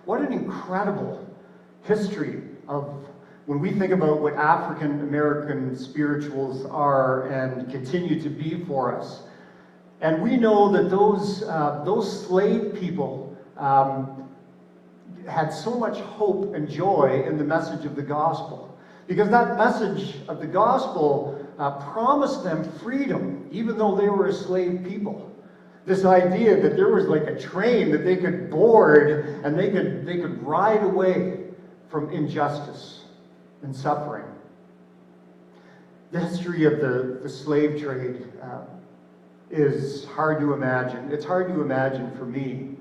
What an incredible history of when we think about what African American spirituals are and continue to be for us. And we know that those slave people had so much hope and joy in the message of the gospel. Because that message of the gospel promised them freedom, even though they were a slave people. This idea that there was like a train that they could board and they could ride away from injustice and suffering. The history of the slave trade is hard to imagine. It's hard to imagine for me.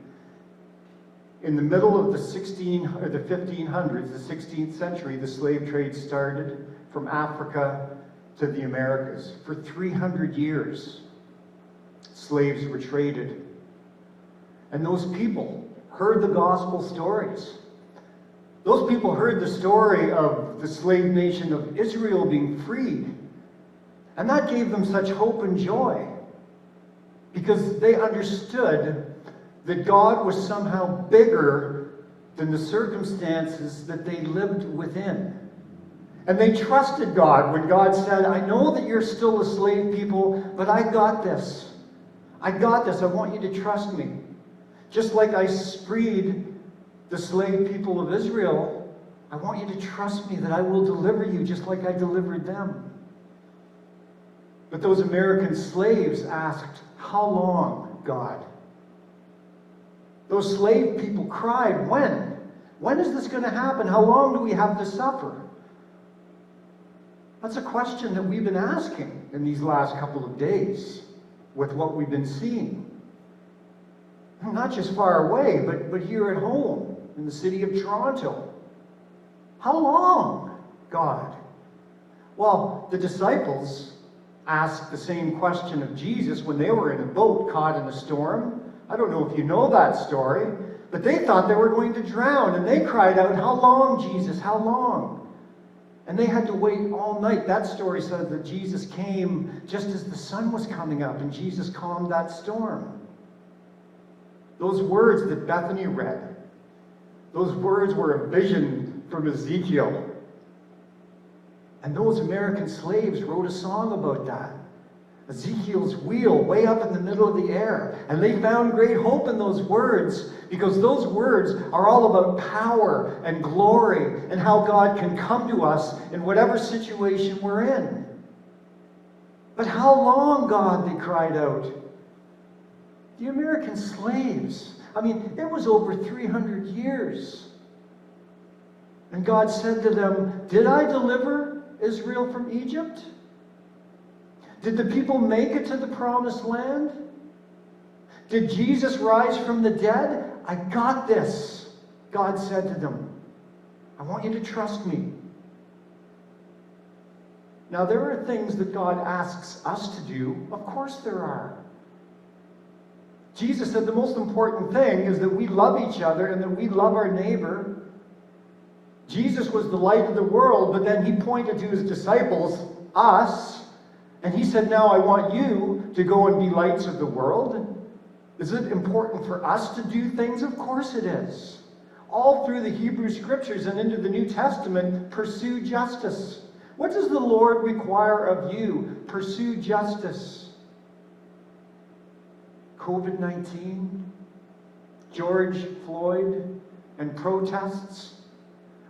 In the middle of the 1500s, the 16th century, the slave trade started from Africa to the Americas. For 300 years, slaves were traded. And those people heard the gospel stories. Those people heard the story of the slave nation of Israel being freed. And that gave them such hope and joy, because they understood that God was somehow bigger than the circumstances that they lived within. And they trusted God when God said, I know that you're still a slave people, but I got this. I got this. I want you to trust me. Just like I freed the slave people of Israel, I want you to trust me that I will deliver you just like I delivered them. But those American slaves asked, how long, God? Those slave people cried, when? When is this going to happen? How long do we have to suffer? That's a question that we've been asking in these last couple of days with what we've been seeing. Not just far away, but here at home in the city of Toronto. How long, God? Well, the disciples asked the same question of Jesus when they were in a boat caught in a storm. I don't know if you know that story, but they thought they were going to drown, and they cried out, how long, Jesus, how long? And they had to wait all night. That story says that Jesus came just as the sun was coming up, and Jesus calmed that storm. Those words that Bethany read, those words were a vision from Ezekiel. And those American slaves wrote a song about that. Ezekiel's wheel way up in the middle of the air. And they found great hope in those words, because those words are all about power and glory and how God can come to us in whatever situation we're in. But how long, God, they cried out. The American slaves, I mean, it was over 300 years. And God said to them, did I deliver Israel from Egypt? Did the people make it to the promised land? Did Jesus rise from the dead? I got this, God said to them. I want you to trust me. Now, there are things that God asks us to do. Of course there are. Jesus said the most important thing is that we love each other and that we love our neighbor. Jesus was the light of the world, but then he pointed to his disciples, us, and he said, now I want you to go and be lights of the world. Is it important for us to do things? Of course it is. All through the Hebrew Scriptures and into the New Testament, pursue justice. What does the Lord require of you? Pursue justice. COVID-19, George Floyd, and protests.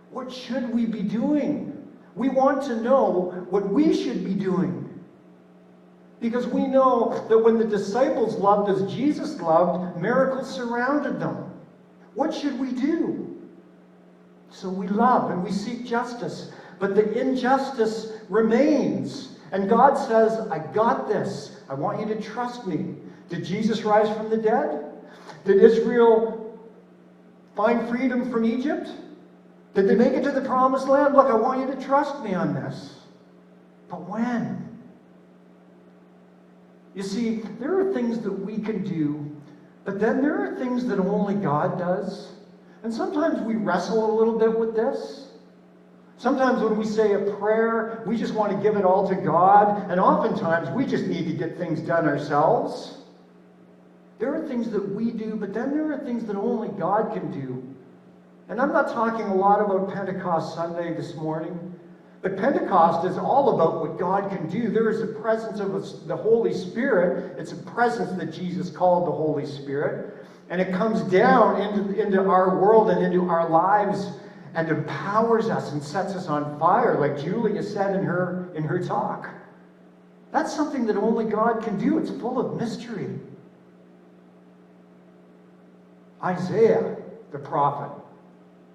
What should we be doing? We want to know what we should be doing. Because we know that when the disciples loved as Jesus loved, miracles surrounded them. What should we do? So we love and we seek justice. But the injustice remains. And God says, I got this. I want you to trust me. Did Jesus rise from the dead? Did Israel find freedom from Egypt? Did they make it to the promised land? Look, I want you to trust me on this. But when? You see, there are things that we can do, but then there are things that only God does. And sometimes we wrestle a little bit with this. Sometimes when we say a prayer, we just want to give it all to God, and oftentimes we just need to get things done ourselves. There are things that we do, but then there are things that only God can do. And I'm not talking a lot about Pentecost Sunday this morning, but Pentecost is all about what God can do. There is a presence of the Holy Spirit. It's a presence that Jesus called the Holy Spirit. And it comes down into our world and into our lives and empowers us and sets us on fire, like Julia said in her talk. That's something that only God can do. It's full of mystery. Isaiah, the prophet,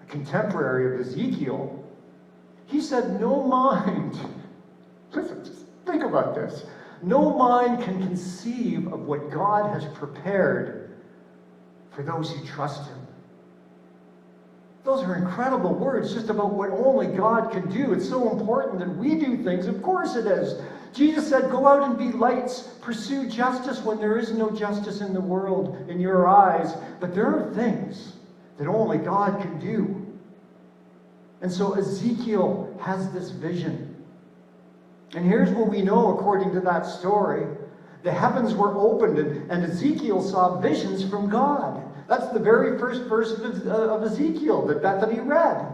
a contemporary of Ezekiel, he said, no mind, listen, just think about this. No mind can conceive of what God has prepared for those who trust him. Those are incredible words just about what only God can do. It's so important that we do things. Of course it is. Jesus said, go out and be lights. Pursue justice when there is no justice in the world in your eyes. But there are things that only God can do. And so Ezekiel has this vision. And here's what we know according to that story. The heavens were opened, and Ezekiel saw visions from God. That's the very first verse of Ezekiel that Bethany read.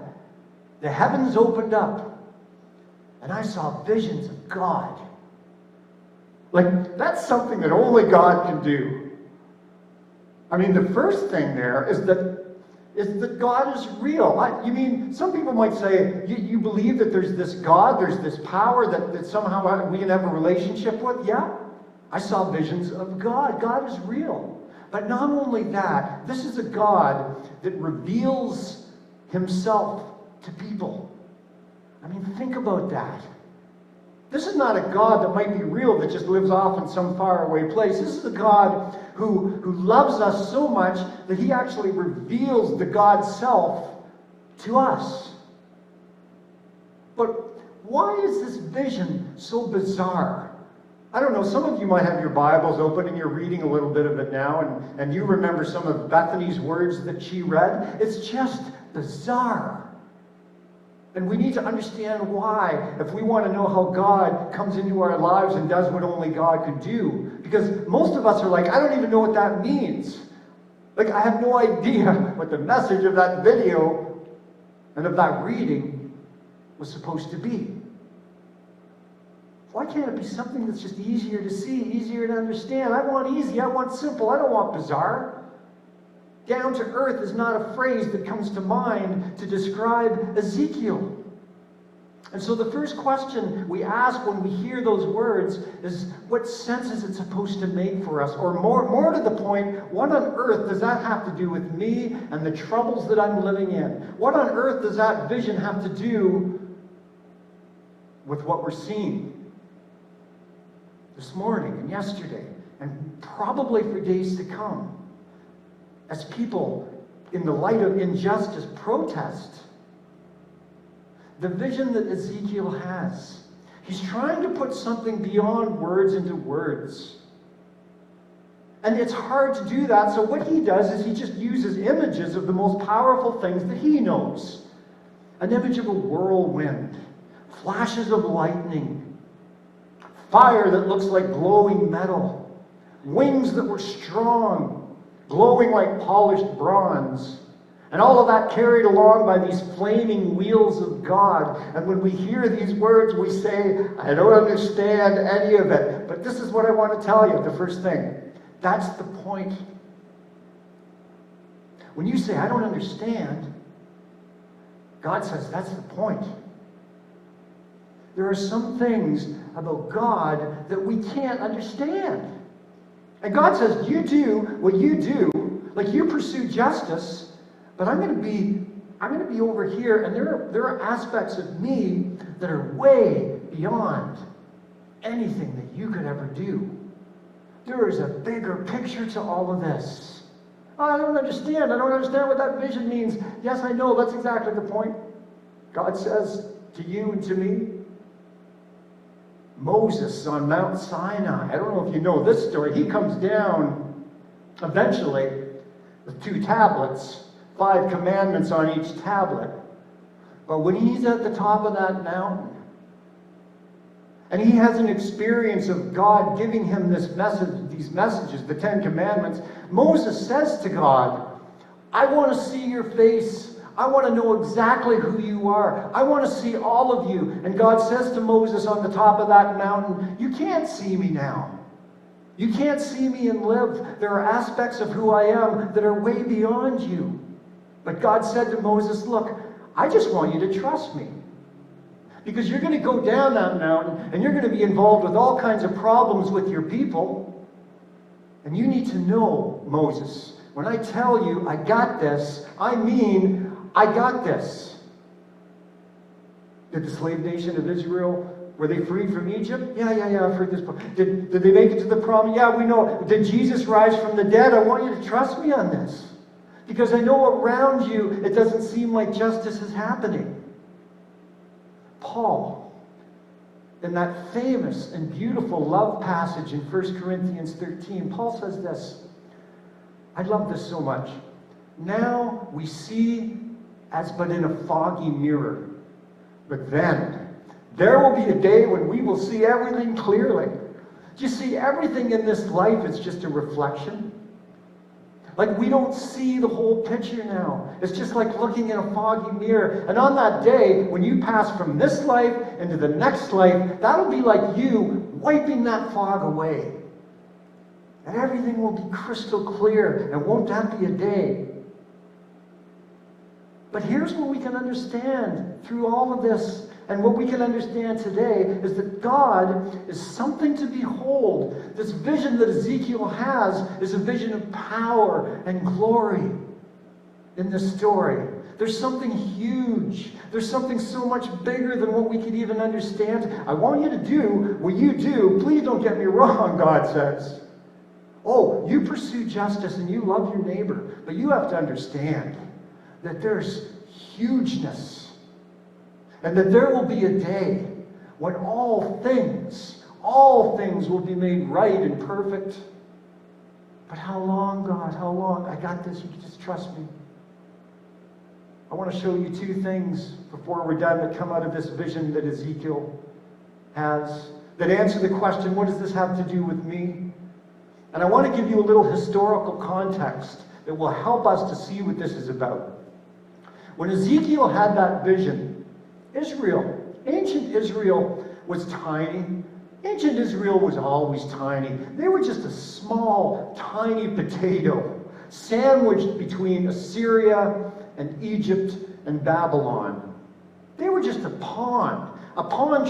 The heavens opened up, and I saw visions of God. Like, that's something that only God can do. I mean, the first thing there is that God is real. You mean, some people might say, you believe that there's this God, there's this power that somehow we can have a relationship with? Yeah. I saw visions of God. God is real. But not only that, this is a God that reveals himself to people. I mean, think about that. This is not a God that might be real that just lives off in some faraway place. This is a God who loves us so much that he actually reveals the God self to us. But why is this vision so bizarre? I don't know, some of you might have your Bibles open and you're reading a little bit of it now, and you remember some of Bethany's words that she read. It's just bizarre. And we need to understand why, if we want to know how God comes into our lives and does what only God can do. Because most of us are like, I don't even know what that means. Like, I have no idea what the message of that video and of that reading was supposed to be. Why can't it be something that's just easier to see, easier to understand? I want easy, I want simple, I don't want bizarre. Down to earth is not a phrase that comes to mind to describe Ezekiel. And so the first question we ask when we hear those words is, what sense is it supposed to make for us? Or more to the point, what on earth does that have to do with me and the troubles that I'm living in? What on earth does that vision have to do with what we're seeing this morning and yesterday, and probably for days to come, as people, in the light of injustice, protest? The vision that Ezekiel has, he's trying to put something beyond words into words. And it's hard to do that, so what he does is he just uses images of the most powerful things that he knows. An image of a whirlwind, flashes of lightning, fire that looks like glowing metal, wings that were strong, glowing like polished bronze, and all of that carried along by these flaming wheels of God. And when we hear these words, we say, I don't understand any of it. But this is what I want to tell you, the first thing. That's the point. When you say, I don't understand, God says, that's the point. There are some things about God that we can't understand. And God says, you do what you do, like you pursue justice, but I'm going to be over here, and there are aspects of me that are way beyond anything that you could ever do. There is a bigger picture to all of this. Oh, I don't understand what that vision means. Yes, I know, that's exactly the point. God says to you and to me. Moses on Mount Sinai. I don't know if you know this story. He comes down eventually with 2 tablets, 5 commandments on each tablet. But when he's at the top of that mountain, and he has an experience of God giving him this message, these messages, the 10 commandments, Moses says to God, I want to see your face. I want to know exactly who you are. I want to see all of you. And God says to Moses on the top of that mountain, you can't see me now. You can't see me and live. There are aspects of who I am that are way beyond you. But God said to Moses, look, I just want you to trust me. Because you're going to go down that mountain and you're going to be involved with all kinds of problems with your people. And you need to know, Moses, when I tell you I got this, I mean I got this. Did the slave nation of Israel, were they freed from Egypt? Yeah, I've heard this. Did they make it to the promise? Yeah, we know. Did Jesus rise from the dead? I want you to trust me on this. Because I know around you, it doesn't seem like justice is happening. Paul, in that famous and beautiful love passage in 1 Corinthians 13, Paul says this. I love this so much. Now we see as but in a foggy mirror. But then, there will be a day when we will see everything clearly. Do you see, everything in this life is just a reflection. Like, we don't see the whole picture now. It's just like looking in a foggy mirror. And on that day, when you pass from this life into the next life, that'll be like you wiping that fog away. And everything will be crystal clear. And won't that be a day? But here's what we can understand through all of this. And what we can understand today is that God is something to behold. This vision that Ezekiel has is a vision of power and glory in this story. There's something huge. There's something so much bigger than what we could even understand. I want you to do what you do. Please don't get me wrong, God says. Oh, you pursue justice and you love your neighbor. But you have to understand that there's hugeness. And that there will be a day when all things will be made right and perfect. But how long, God? How long? I got this. You can just trust me. I want to show you two things before we're done that come out of this vision that Ezekiel has, that answer the question, what does this have to do with me? And I want to give you a little historical context that will help us to see what this is about. When Ezekiel had that vision, ancient Israel was tiny. Ancient Israel was always tiny. They were just a small, tiny potato sandwiched between Assyria and Egypt and Babylon. They were just a pawn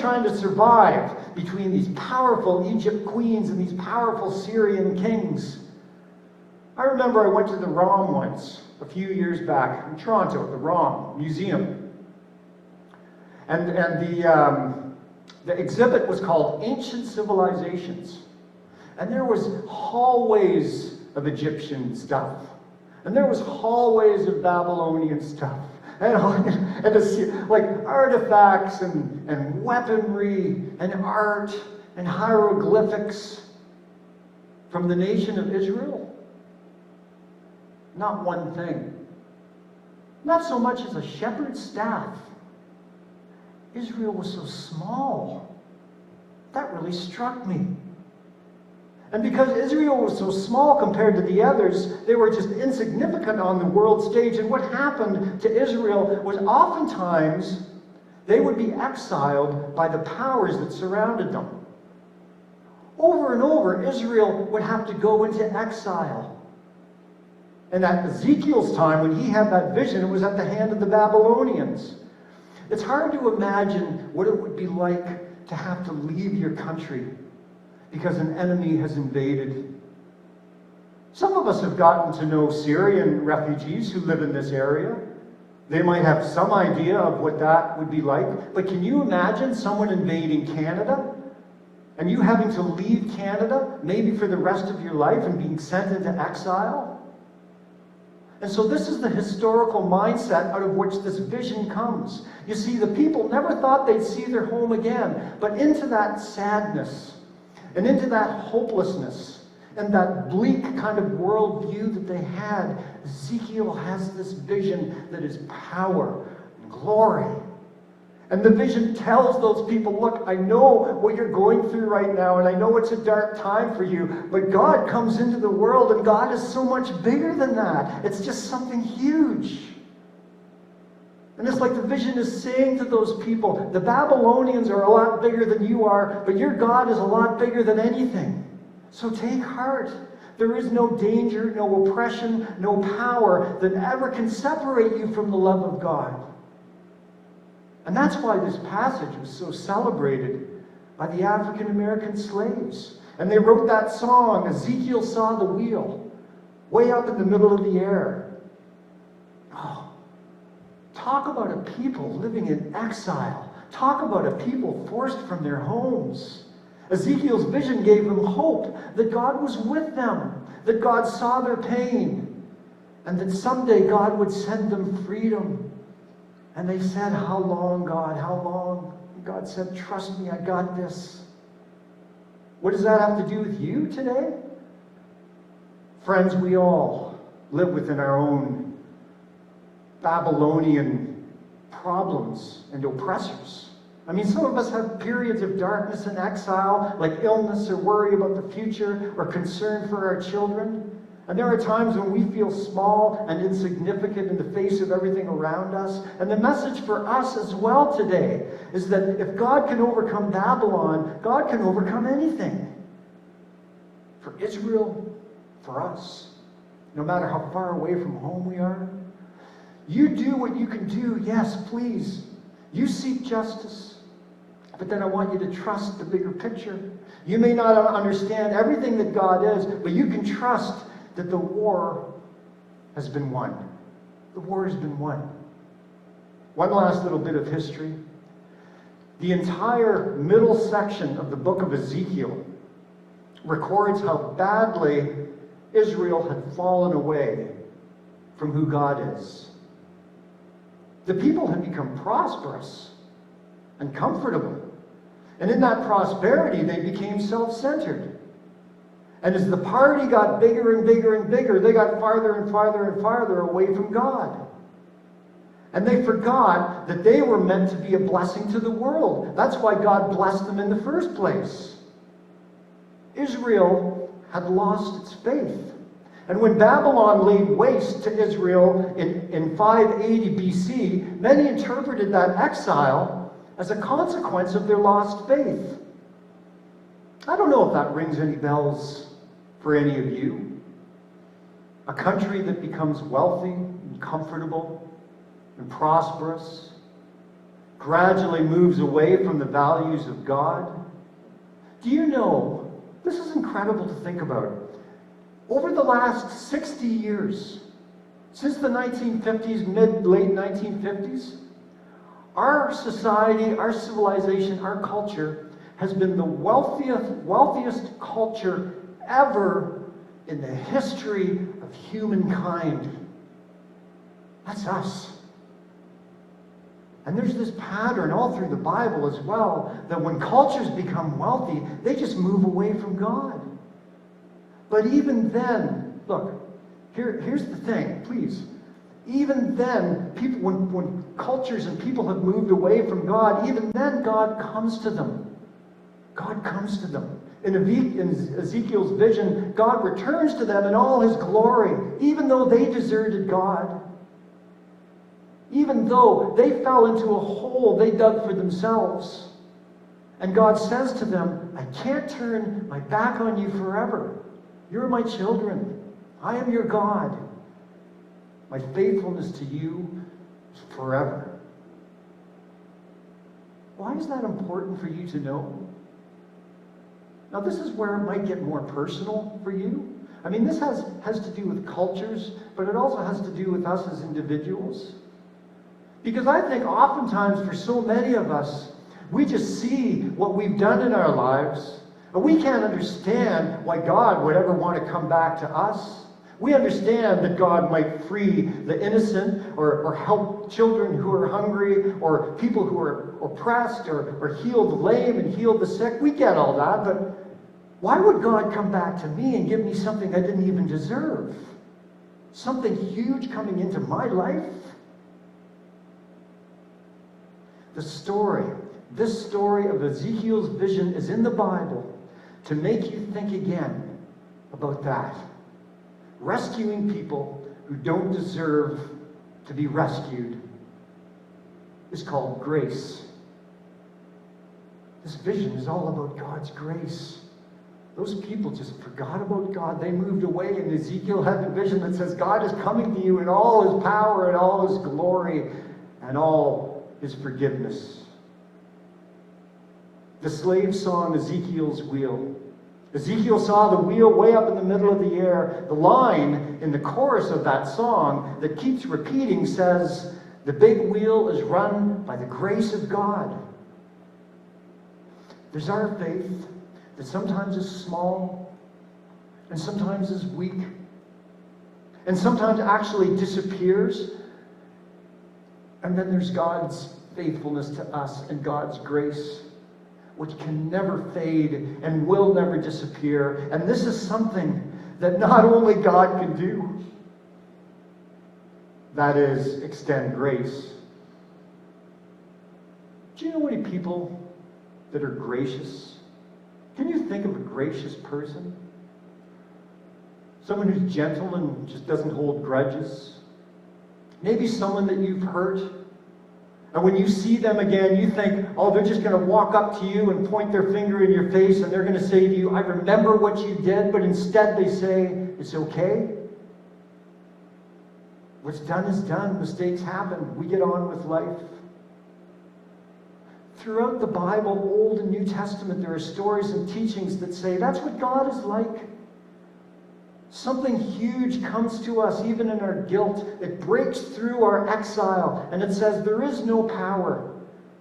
trying to survive between these powerful Egypt queens and these powerful Syrian kings. I remember I went to the ROM once, a few years back, in Toronto, the ROM Museum. And the exhibit was called Ancient Civilizations. And there was hallways of Egyptian stuff. And there was hallways of Babylonian stuff. And like artifacts and weaponry and art and hieroglyphics from the nation of Israel. Not one thing. Not so much as a shepherd's staff. Israel was so small. That really struck me. And because Israel was so small compared to the others, they were just insignificant on the world stage. And what happened to Israel was oftentimes they would be exiled by the powers that surrounded them. Over and over, Israel would have to go into exile. And at Ezekiel's time, when he had that vision, it was at the hand of the Babylonians. It's hard to imagine what it would be like to have to leave your country because an enemy has invaded. Some of us have gotten to know Syrian refugees who live in this area. They might have some idea of what that would be like. But can you imagine someone invading Canada and you having to leave Canada, maybe for the rest of your life, and being sent into exile? And so this is the historical mindset out of which this vision comes. You see, the people never thought they'd see their home again, but into that sadness and into that hopelessness and that bleak kind of worldview that they had, Ezekiel has this vision that is power and glory. And the vision tells those people, look, I know what you're going through right now, and I know it's a dark time for you, but God comes into the world, and God is so much bigger than that. It's just something huge. And it's like the vision is saying to those people, the Babylonians are a lot bigger than you are, but your God is a lot bigger than anything. So take heart. There is no danger, no oppression, no power that ever can separate you from the love of God. And that's why this passage was so celebrated by the African American slaves. And they wrote that song, Ezekiel Saw the Wheel, way up in the middle of the air. Oh, talk about a people living in exile. Talk about a people forced from their homes. Ezekiel's vision gave them hope that God was with them, that God saw their pain, and that someday God would send them freedom. And they said, "How long, God? How long?" And God said, "Trust me, I got this." What does that have to do with you today? Friends, we all live within our own Babylonian problems and oppressors. I mean, some of us have periods of darkness and exile, like illness or worry about the future or concern for our children. And there are times when we feel small and insignificant in the face of everything around us. And the message for us as well today is that if God can overcome Babylon, God can overcome anything. For Israel, for us, no matter how far away from home we are. You do what you can do, yes, please. You seek justice. But then I want you to trust the bigger picture. You may not understand everything that God is, but you can trust that the war has been won. The war has been won. One last little bit of history. The entire middle section of the book of Ezekiel records how badly Israel had fallen away from who God is. The people had become prosperous and comfortable. And in that prosperity, they became self-centered. And as the party got bigger and bigger and bigger, they got farther and farther and farther away from God. And they forgot that they were meant to be a blessing to the world. That's why God blessed them in the first place. Israel had lost its faith. And when Babylon laid waste to Israel in 580 BC, many interpreted that exile as a consequence of their lost faith. I don't know if that rings any bells for any of you. A country that becomes wealthy and comfortable and prosperous gradually moves away from the values of God. Do you know, this is incredible to think about. Over the last 60 years, since the 1950s, late 1950s, our society, our civilization, our culture has been the wealthiest culture ever in the history of humankind. That's us. And there's this pattern all through the Bible as well, that when cultures become wealthy, they just move away from God. But even then, look, here's the thing, please. Even then, people, when cultures and people have moved away from God, even then God comes to them. God comes to them. In Ezekiel's vision, God returns to them in all his glory, even though they deserted God. Even though they fell into a hole they dug for themselves. And God says to them, I can't turn my back on you forever. You're my children. I am your God. My faithfulness to you is forever. Why is that important for you to know? Now, this is where it might get more personal for you. I mean, this has to do with cultures, but it also has to do with us as individuals. Because I think oftentimes for so many of us, we just see what we've done in our lives, and we can't understand why God would ever want to come back to us. We understand that God might free the innocent, or help children who are hungry, or people who are oppressed, or heal the lame and heal the sick. We get all that, but why would God come back to me and give me something I didn't even deserve? Something huge coming into my life? This story of Ezekiel's vision is in the Bible to make you think again about that. Rescuing people who don't deserve to be rescued. is called grace. This vision is all about God's grace. Those people just forgot about God. They moved away, and Ezekiel had the vision that says God is coming to you in all his power and all his glory and all his forgiveness. The slave saw Ezekiel's wheel. Ezekiel saw the wheel way up in the middle of the air. The line in the chorus of that song that keeps repeating says, "The big wheel is run by the grace of God." There's our faith that sometimes is small and sometimes is weak and sometimes actually disappears. And then there's God's faithfulness to us and God's grace, which can never fade and will never disappear. And this is something that not only God can do, that is, extend grace. Do you know any people that are gracious? Can you think of a gracious person? Someone who's gentle and just doesn't hold grudges. Maybe someone that you've hurt. And when you see them again, you think, oh, they're just going to walk up to you and point their finger in your face and they're going to say to you, I remember what you did, but instead they say, it's okay. What's done is done. Mistakes happen. We get on with life. Throughout the Bible, Old and New Testament, there are stories and teachings that say that's what God is like. Something huge comes to us, even in our guilt. It breaks through our exile, and it says, there is no power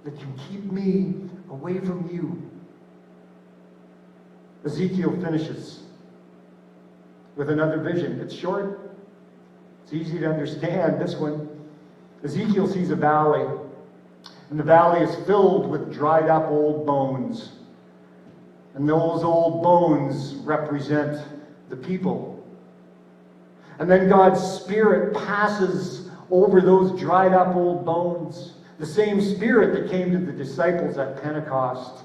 that can keep me away from you. Ezekiel finishes with another vision. It's short. It's easy to understand, this one. Ezekiel sees a valley, and the valley is filled with dried up old bones. And those old bones represent the people. And then God's Spirit passes over those dried up old bones. The same Spirit that came to the disciples at Pentecost.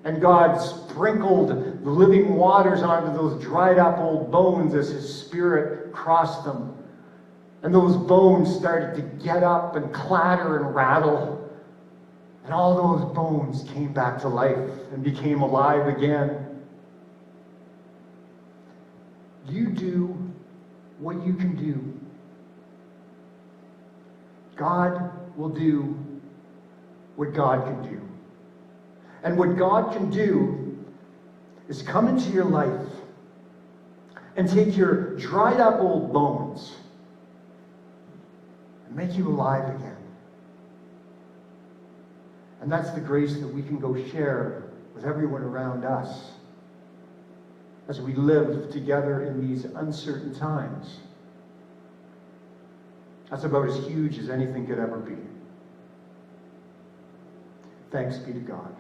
And God sprinkled the living waters onto those dried up old bones as His Spirit crossed them. And those bones started to get up and clatter and rattle. And all those bones came back to life and became alive again. You do what you can do. God will do what God can do. And what God can do is come into your life and take your dried up old bones and make you alive again. And that's the grace that we can go share with everyone around us as we live together in these uncertain times. That's about as huge as anything could ever be. Thanks be to God.